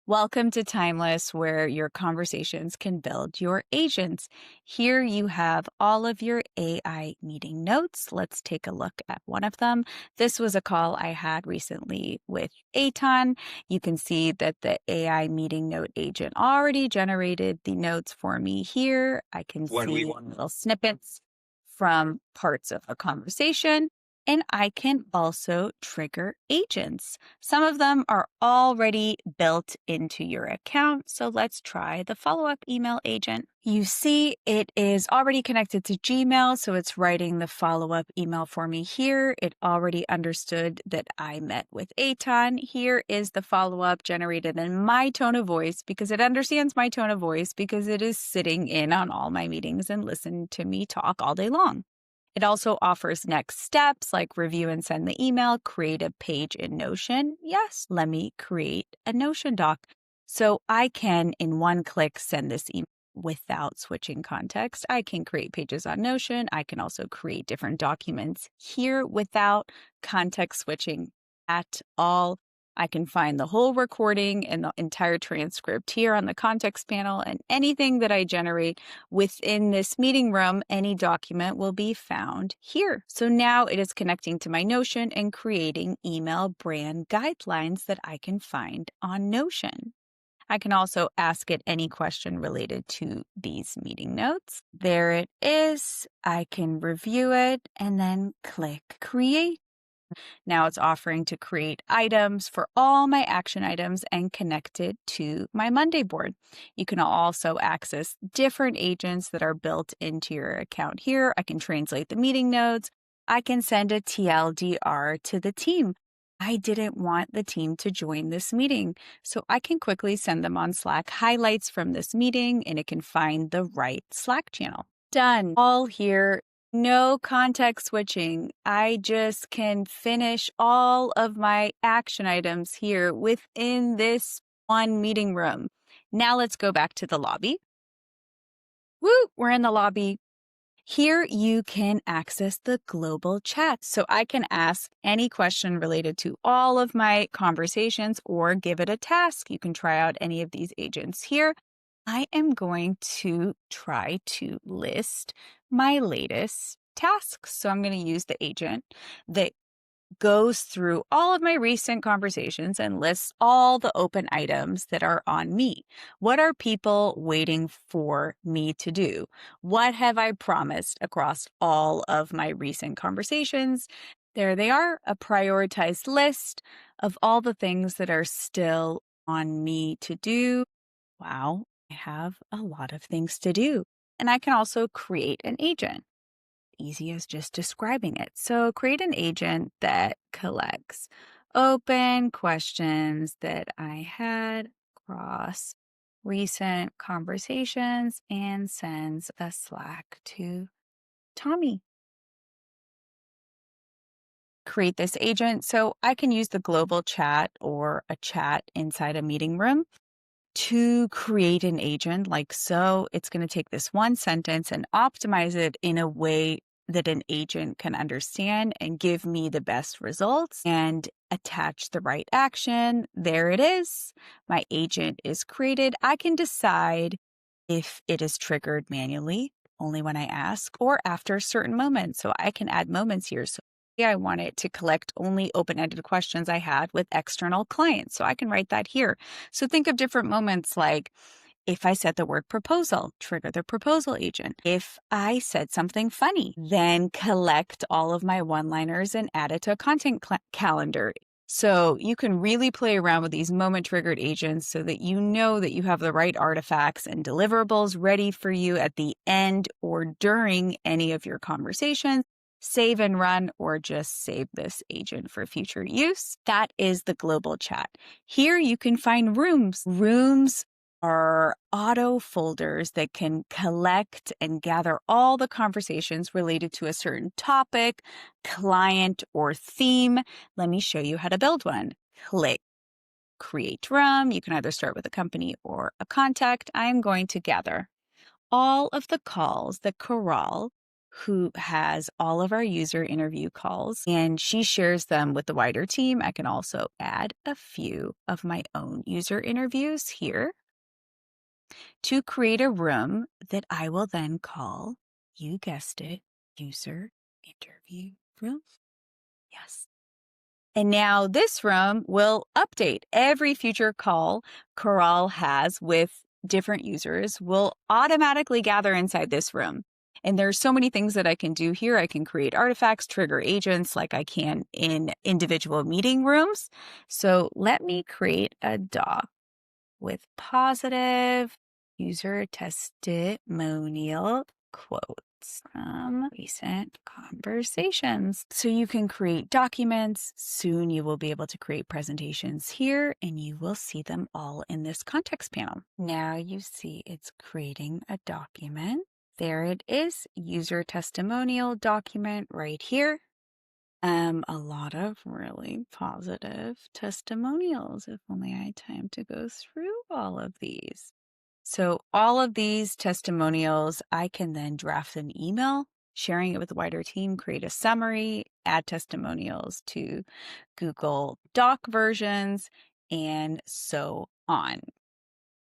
Welcome to Timeless, where your conversations can build your agents. Here you have all of your AI meeting notes. Let's take a look at one of them. This was a call I had recently with Aton. You can see that the AI meeting note agent already generated the notes for me here. I can see little snippets from parts of a conversation. And I can also trigger agents. Some of them are already built into your account. So let's try the follow-up email agent. You see it is already connected to Gmail, so it's writing the follow-up email for me here. It already understood that I met with Aton. Here is the follow-up generated in my tone of voice because it understands my tone of voice because it is sitting in on all my meetings and listening to me talk all day long. It also offers next steps like review and send the email, create a page in Notion. Yes, let me create a Notion doc. So I can, in one click, send this email without switching context. I can create pages on Notion. I can also create different documents here without context switching at all. I can find the whole recording and the entire transcript here on the context panel, and anything that I generate within this meeting room, any document will be found here. So now it is connecting to my Notion and creating email brand guidelines that I can find on Notion. I can also ask it any question related to these meeting notes. There it is. I can review it and then click create. Now it's offering to create items for all my action items and connect it to my Monday board. You can also access different agents that are built into your account here. I can translate the meeting notes. I can send a TLDR to the team. I didn't want the team to join this meeting, so I can quickly send them on Slack highlights from this meeting, and it can find the right Slack channel. Done. All here. No context switching. I just can finish all of my action items here within this one meeting room. Now let's go back to the lobby. Woo, we're in the lobby. Here you can access the global chat. So I can ask any question related to all of my conversations or give it a task. You can try out any of these agents here. I am going to try to list my latest tasks. So I'm going to use the agent that goes through all of my recent conversations and lists all the open items that are on me. What are people waiting for me to do? What have I promised across all of my recent conversations? There they are, a prioritized list of all the things that are still on me to do. Wow, I have a lot of things to do. And I can also create an agent. Easy as just describing it. So create an agent that collects open questions that I had across recent conversations and sends a Slack to Tommy. Create this agent. So I can use the global chat or a chat inside a meeting room to create an agent like so. It's going to take this one sentence and optimize it in a way that an agent can understand and give me the best results and attach the right action. There it is. My agent is created. I can decide if it is triggered manually, only when I ask, or after certain moments. So I can add moments here. So I want it to collect only open-ended questions I had with external clients. So I can write that here. So think of different moments like, if I said the word proposal, trigger the proposal agent. If I said something funny, then collect all of my one-liners and add it to a content calendar. So you can really play around with these moment-triggered agents so that you know that you have the right artifacts and deliverables ready for you at the end or during any of your conversations. Save and run, or just save this agent for future use. That is the global chat. Here you can find rooms. Rooms are auto folders that can collect and gather all the conversations related to a certain topic, client, or theme. Let me show you how to build one. Click Create Room. You can either start with a company or a contact. I'm going to gather all of the calls that corral who has all of our user interview calls, and she shares them with the wider team. I can also add a few of my own user interviews here to create a room that I will then call, you guessed it, user interview room. Yes. And now this room will update every future call Coral has with different users will automatically gather inside this room. And there's so many things that I can do here. I can create artifacts, trigger agents like I can in individual meeting rooms. So let me create a doc with positive user testimonial quotes from recent conversations. So you can create documents. Soon you will be able to create presentations here, and you will see them all in this context panel. Now you see it's creating a document. There it is, user testimonial document right here. A lot of really positive testimonials, if only I had time to go through all of these. So all of these testimonials, I can then draft an email, sharing it with the wider team, create a summary, add testimonials to Google Doc versions, and so on.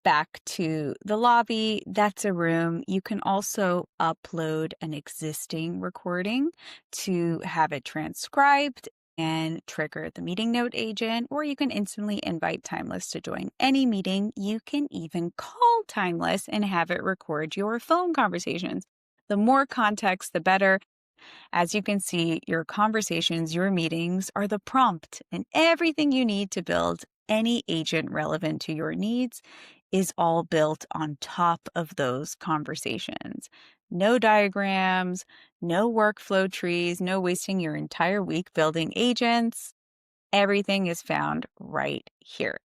Back to the lobby, that's a room. You can also upload an existing recording to have it transcribed and trigger the meeting note agent, or you can instantly invite Timeless to join any meeting. You can even call Timeless and have it record your phone conversations. The more context, the better. As you can see, your conversations, your meetings are the prompt, and everything you need to build any agent relevant to your needs is all built on top of those conversations. No diagrams, no workflow trees, no wasting your entire week building agents. Everything is found right here.